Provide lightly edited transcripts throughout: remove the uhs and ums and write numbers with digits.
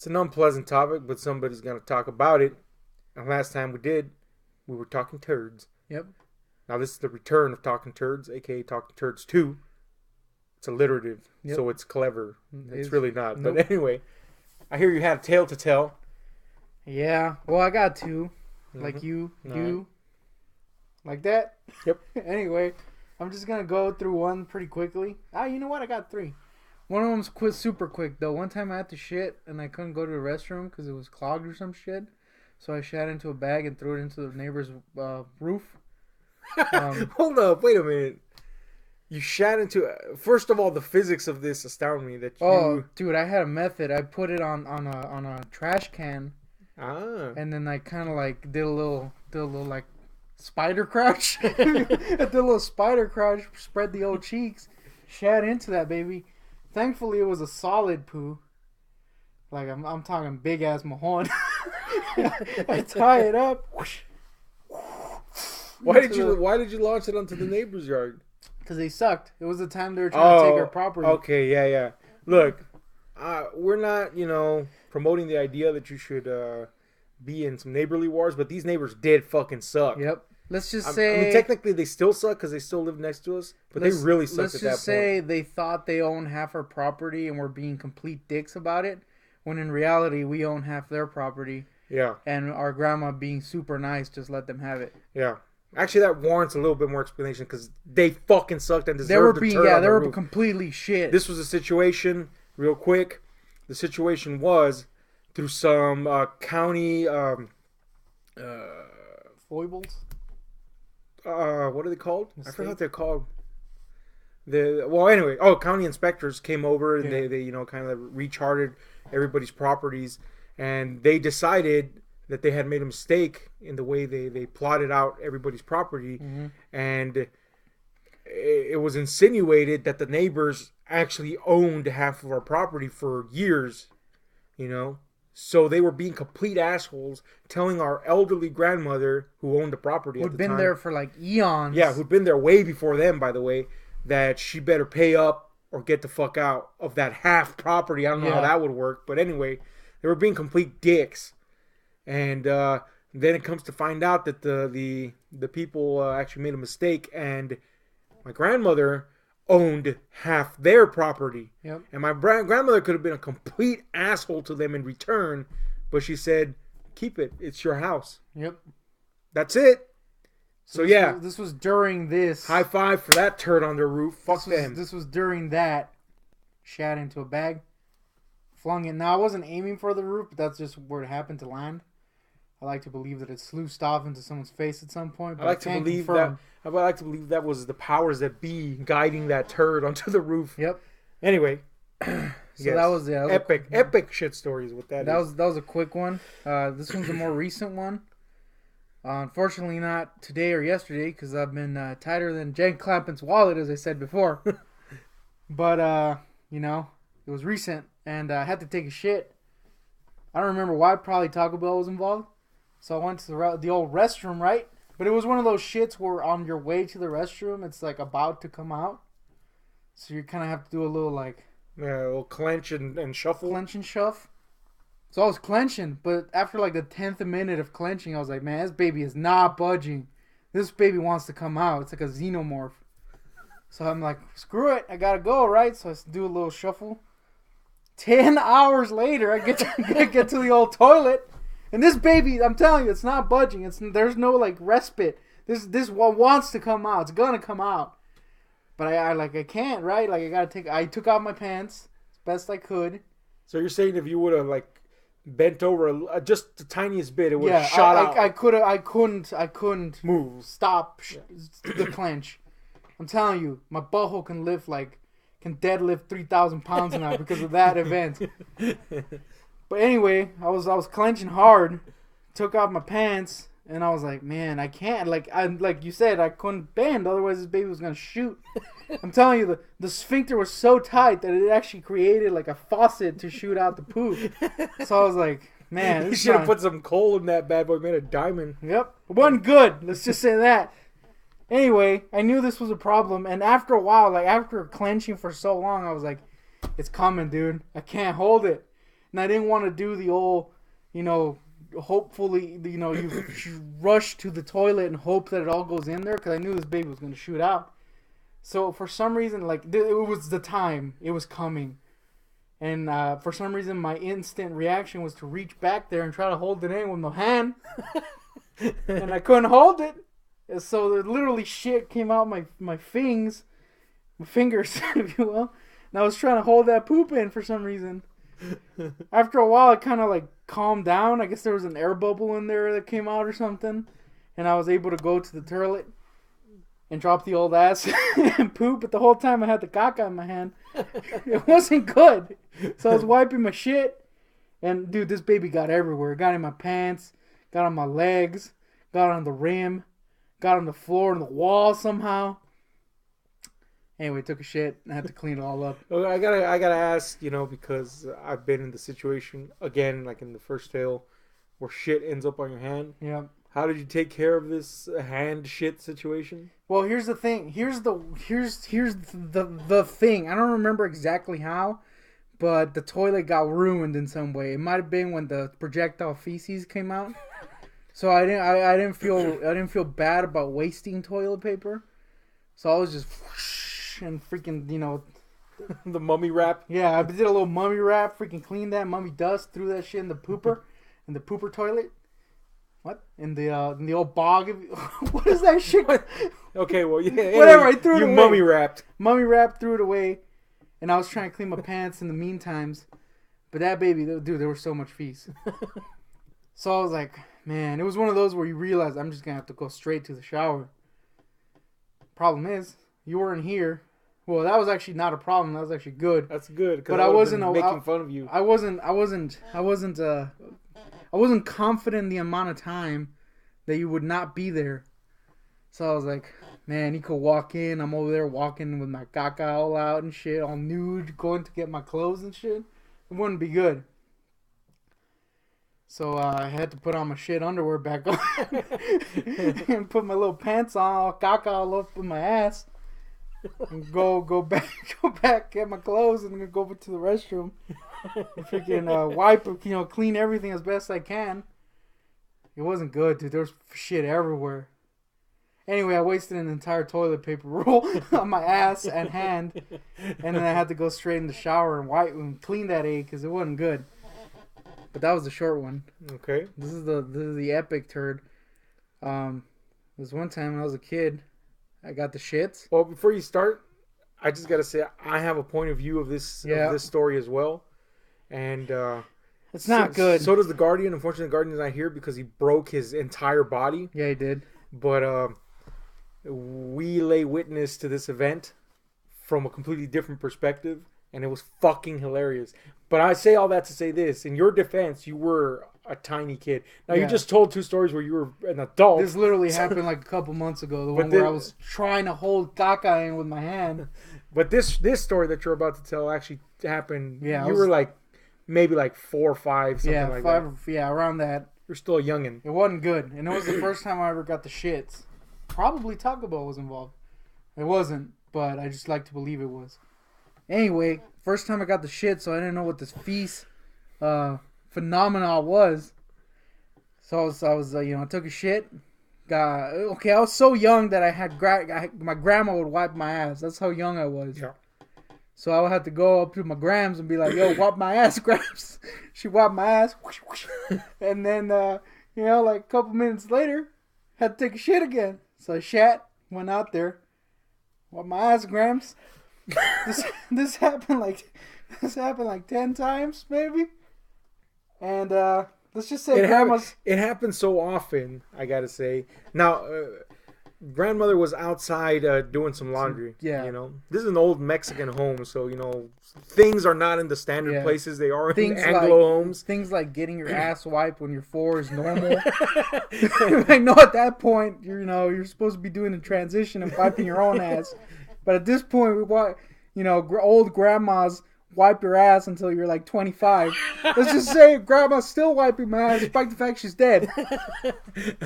It's an unpleasant topic, but somebody's gonna talk about it. And last time we were talking turds. Yep. Now this is the return of Talking Turds, aka Talking Turds 2. It's alliterative, so it's clever. It's really not. Nope. But anyway, I hear you had a tale to tell. Yeah. Well, I got two. Like you. Like that? Yep. Anyway, I'm just going to go through one pretty quickly. You know what? I got three. One of them's super quick, though. One time I had to shit, and I couldn't go to the restroom because it was clogged or some shit. So I shat into a bag and threw it into the neighbor's roof. Hold up. Wait a minute. You shat into... First of all, the physics of this astound me. That you... Oh, dude, I had a method. I put it on a trash can. And then I kind of like did a little like spider crouch. I did a little spider crouch, spread the old cheeks, shat into that baby. Thankfully, it was a solid poo. Like I'm talking big ass mahon. I tie it up. Why did you launch it onto the neighbor's yard? Because they sucked. It was the time they were trying to take our property. Okay, yeah. Look, we're not, promoting the idea that you should be in some neighborly wars, but these neighbors did fucking suck. Yep. Let's just say... I mean, technically, they still suck because they still live next to us, but they really sucked at that point. Let's just say they thought they owned half our property and were being complete dicks about it, when in reality, we own half their property. Yeah. And our grandma being super nice just let them have it. Yeah. Actually, that warrants a little bit more explanation because they fucking sucked and deserved to turn on they the were roof. Completely shit. This was a situation, real quick. The situation was through some county foibles. What are they called? I forgot what they're called. County inspectors came over and they kind of recharted everybody's properties, and they decided that they had made a mistake in the way they plotted out everybody's property, and it was insinuated that the neighbors actually owned half of our property for years, So they were being complete assholes, telling our elderly grandmother who owned the property at the time. Who'd been there for like eons. Yeah, who'd been there way before them, by the way, that she better pay up or get the fuck out of that half property. I don't know how that would work, but anyway, they were being complete dicks. And then it comes to find out that the people actually made a mistake, and my grandmother owned half their property. Yep. And my grandmother could have been a complete asshole to them in return, but she said, keep it. It's your house. Yep. That's it. So this was during this. High five for that turd on their roof. Fuck them. This was during that. Shat into a bag. Flung it. Now, I wasn't aiming for the roof, but that's just where it happened to land. I like to believe that it sluiced off into someone's face at some point. But I like to believe that was the powers that be guiding that turd onto the roof. Yep. Anyway, that was epic shit stories with that. That was a quick one. This one's a more recent one. Unfortunately, not today or yesterday because I've been tighter than Jen Clampet's wallet, as I said before. But it was recent, and I had to take a shit. I don't remember why. Probably Taco Bell was involved. So I went to the old restroom, right? But it was one of those shits where on your way to the restroom, it's like about to come out. So you kind of have to do a little like... Yeah, a little clench and shuffle. Clench and shuff. So I was clenching, but after like the 10th minute of clenching, I was like, man, this baby is not budging. This baby wants to come out. It's like a xenomorph. So I'm like, screw it. I gotta go, right? So I do a little shuffle. 10 hours later, I get to the old toilet. And this baby, I'm telling you, it's not budging. There's no like respite. This one wants to come out. It's gonna come out. But I can't, right? Like I took off my pants as best I could. So you're saying if you would have like bent over just the tiniest bit, it would have shot out. I couldn't move. Stop the clench. I'm telling you, my butthole can deadlift 3,000 pounds now because of that event. But anyway, I was clenching hard, took off my pants, and I was like, man, I can't. Like you said, I couldn't bend, otherwise this baby was gonna shoot. I'm telling you, the sphincter was so tight that it actually created like a faucet to shoot out the poop. So I was like, man, you should have put some coal in that bad boy, made a diamond. Yep, it wasn't good. Let's just say that. Anyway, I knew this was a problem, and after a while, like after clenching for so long, I was like, it's coming, dude. I can't hold it. And I didn't want to do the old, hopefully, you rush to the toilet and hope that it all goes in there, because I knew this baby was going to shoot out. So for some reason, it was the time. It was coming. And for some reason, my instant reaction was to reach back there and try to hold it in with my hand. And I couldn't hold it. And so literally shit came out my fingers, if you will. And I was trying to hold that poop in for some reason. After a while, it kind of calmed down. I guess there was an air bubble in there that came out or something. And I was able to go to the toilet and drop the old ass and poop. But the whole time I had the caca in my hand. It wasn't good. So I was wiping my shit. And dude, this baby got everywhere. It got in my pants, got on my legs, got on the rim, got on the floor and the wall somehow. Anyway, took a shit and I had to clean it all up. I gotta ask, because I've been in the situation again, like in the first tale, where shit ends up on your hand. Yeah. How did you take care of this hand shit situation? Well, here's the thing. Here's the thing. I don't remember exactly how, but the toilet got ruined in some way. It might have been when the projectile feces came out. So I didn't feel bad about wasting toilet paper. So I was just and freaking, the mummy wrap. Yeah, I did a little mummy wrap, freaking cleaned that mummy dust, threw that shit in the pooper toilet. What? In the old bog. What is that shit? Okay, well, yeah. Whatever, I threw it away. You mummy wrapped. Mummy wrapped, threw it away. And I was trying to clean my pants in the meantimes. But that baby, dude, there was so much feces. So I was like, man, it was one of those where you realize I'm just going to have to go straight to the shower. Problem is, you weren't here. Well, that was actually not a problem. That was actually good. That's good. But I wasn't making fun of you. I wasn't confident in the amount of time that you would not be there. So I was like, man, you could walk in. I'm over there walking with my caca all out and shit, all nude, going to get my clothes and shit. It wouldn't be good. So I had to put on my shit underwear back on and put my little pants on, all caca all up in my ass, and go back, get my clothes, and go over to the restroom. And freaking wipe, clean everything as best I can. It wasn't good, dude. There was shit everywhere. Anyway, I wasted an entire toilet paper roll on my ass and hand, and then I had to go straight in the shower and wipe and clean that egg because it wasn't good. But that was the short one. Okay. This is the epic turd. This one time when I was a kid, I got the shits. Well, before you start, I just gotta say I have a point of view of this story as well, and it's not good. So does the Guardian. Unfortunately, the Guardian's not here because he broke his entire body. Yeah, he did. But we lay witness to this event from a completely different perspective, and it was fucking hilarious. But I say all that to say this: in your defense, you were a tiny kid. Now you just told two stories where you were an adult. This literally happened like a couple months ago. The one where I was trying to hold caca in with my hand. But this story that you're about to tell actually happened. Yeah, you were like maybe like 4 or 5, something like that. Yeah, around that. You're still a youngin'. It wasn't good, and it was the first time I ever got the shits. Probably Taco Bell was involved. It wasn't, but I just like to believe it was. Anyway, first time I got the shit, so I didn't know what this feast phenomenon was. So I was I took a shit. I was so young that I had my grandma would wipe my ass. That's how young I was. Yeah. So I would have to go up to my grams and be like, "Yo, wipe my ass, grams." She wiped my ass, and then like a couple minutes later, had to take a shit again. So I shat, went out there, wiped my ass, grams. This happened like 10 times maybe, and let's just say it happens so often. I gotta say now. Grandmother was outside doing some laundry. Yeah. This is an old Mexican home, so things are not in the standard places they are in Anglo homes. Things like getting your ass wiped when you're 4 is normal. I know at that point you're supposed to be doing a transition and wiping your own ass, but at this point old grandmas wipe your ass until you're like 25. Let's just say grandma's still wiping my ass despite the fact she's dead.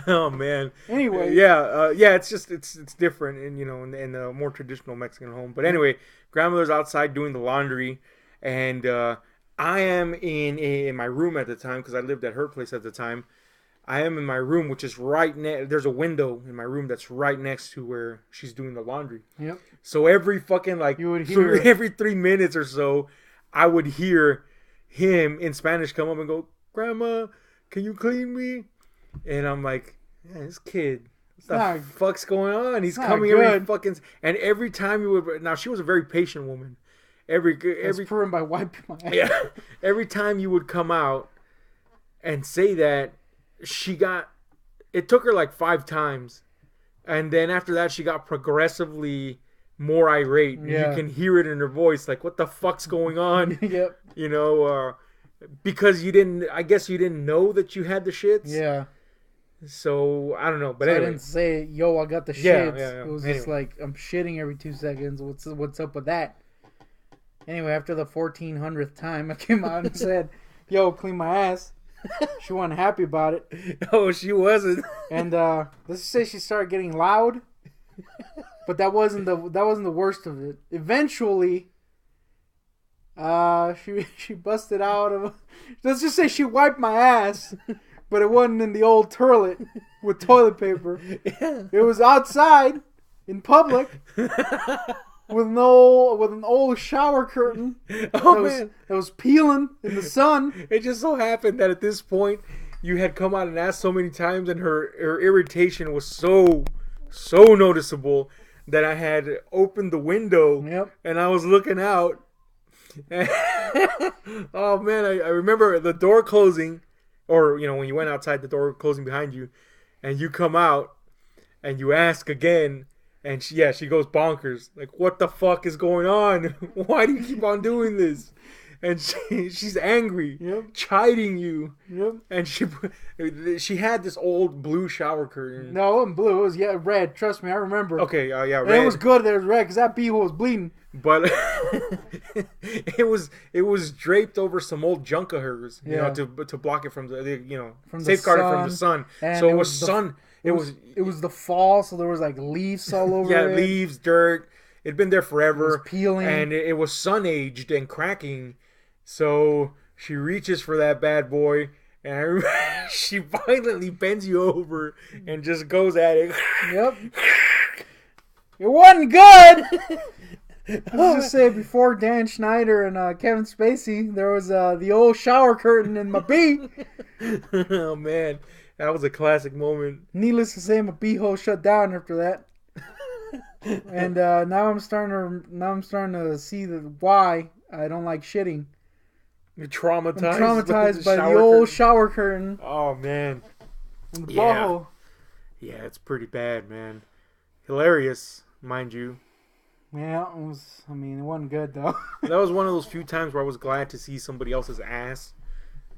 Oh man. Anyway. It's different in a more traditional Mexican home. But anyway, grandmother's outside doing the laundry, and I am in my room at the time because I lived at her place at the time. I am in my room, which is right next. There's a window in my room that's right next to where she's doing the laundry. Yep. So every fucking You would hear every 3 minutes or so, I would hear him in Spanish come up and go, "Grandma, can you clean me?" And I'm like, "Yeah, this kid, what the fuck's going on? He's coming every fucking." And every time he would, now she was a very patient woman. Every proven by wiping my ass. Yeah, every time you would come out and say that, it took her like 5 times, and then after that she got progressively more irate. Yeah. You can hear it in her voice, like, what the fuck's going on? Yep. You know, because I guess you didn't know that you had the shits. Yeah. So I don't know, but so anyway. I didn't say, "Yo, I got the shits." Yeah. It was just like, I'm shitting every 2 seconds. What's up with that? Anyway, after the 1400th time, I came out and said, "Yo, clean my ass." She wasn't happy about it. Oh, she wasn't. And let's just say she started getting loud. But that wasn't the worst of it. Eventually, she busted out of. Let's just say she wiped my ass, but it wasn't in the old toilet with toilet paper. Yeah. It was outside in public. With an old shower curtain that was peeling in the sun. It just so happened that at this point you had come out and asked so many times, and her irritation was so noticeable that I had opened the window. Yep. And I was looking out. Oh man, I remember the door closing, or when you went outside, the door closing behind you, and you come out and you ask again. And she goes bonkers. Like, what the fuck is going on? Why do you keep on doing this? And she's angry, chiding you. Yep. And she had this old blue shower curtain. No, it wasn't blue. It was red. Trust me, I remember. Okay, red. And it was good that it was red because that beehole was bleeding. But it was draped over some old junk of hers, to block it from from safeguard the sun. it from the sun. And so it was sun. It was the fall, so there was like leaves all over it. Yeah, leaves, dirt. It'd been there forever. It was peeling. And it was sun-aged and cracking. So she reaches for that bad boy, and she violently bends you over and just goes at it. Yep. It wasn't good! Let's just say, before Dan Schneider and Kevin Spacey, there was the old shower curtain in my bee. Oh, man. That was a classic moment. Needless to say, my beehole shut down after that. And now I'm starting to see why I don't like shitting. You're traumatized. I'm traumatized by the old shower curtain. Oh man. And the ball. Yeah, it's pretty bad, man. Hilarious, mind you. Yeah, it wasn't good though. That was one of those few times where I was glad to see somebody else's ass,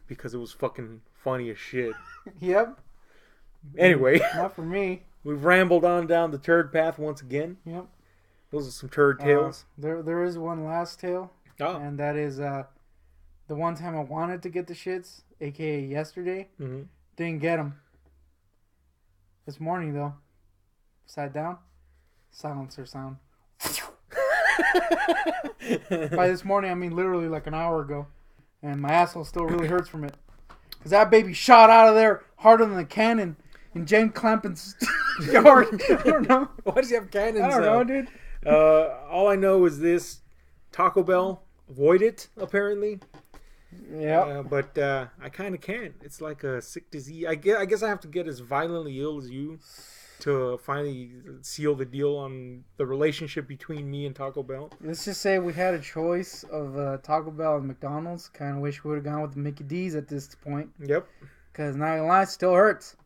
because it was fucking funny as shit. Yep. Anyway. Not for me. We've rambled on down the turd path once again. Yep. Those are some turd tales. There is one last tale. Oh. And that is the one time I wanted to get the shits, aka yesterday. Mm-hmm. Didn't get them. This morning though, sat down, silencer sound. By this morning, I mean literally like an hour ago. And my asshole still really hurts from it. Because that baby shot out of there harder than a cannon in Jane Clampet's yard. I don't know. Why does he have cannons? I don't know, dude. All I know is this: Taco Bell avoid it, apparently. Yeah. But I kind of can't. It's like a sick disease. I guess I have to get as violently ill as you to finally seal the deal on the relationship between me and Taco Bell. Let's just say we had a choice of Taco Bell and McDonald's. Kind of wish we would have gone with the Mickey D's at this point. Yep. Because not gonna lie, it still hurts.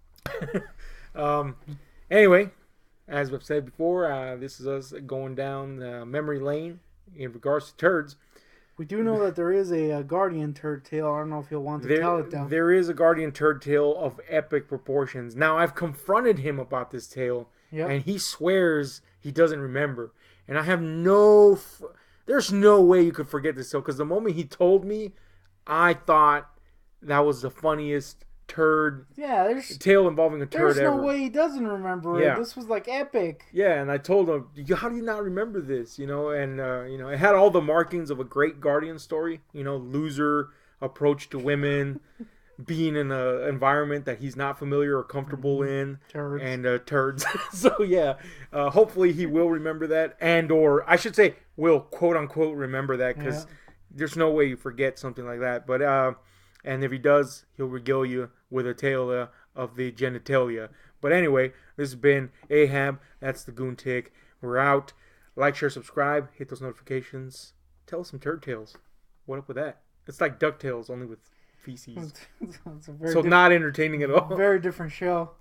Anyway, as we've said before, this is us going down memory lane in regards to turds. We do know that there is a Guardian turd tale. I don't know if you'll want to tell it though. There is a Guardian turd tale of epic proportions. Now, I've confronted him about this tale, and he swears he doesn't remember. And I have there's no way you could forget this tale, because the moment he told me, I thought that was the funniest turd. Yeah, there's tale involving a turd. There's no way he doesn't remember it. This was like epic. Yeah, and I told him, how do you not remember this? You know, and it had all the markings of a great Guardian story. You know, loser approach to women, being in an environment that he's not familiar or comfortable in, and turds. So yeah, hopefully he will remember that, or I should say, will quote unquote remember that, because there's no way you forget something like that. But and if he does, he'll regale you with a tale of the genitalia. But anyway, this has been Ahab. That's the GoonTick. We're out. Like, share, subscribe. Hit those notifications. Tell us some turd tales. What up with that? It's like DuckTales, only with feces. So not entertaining at all. Very different show.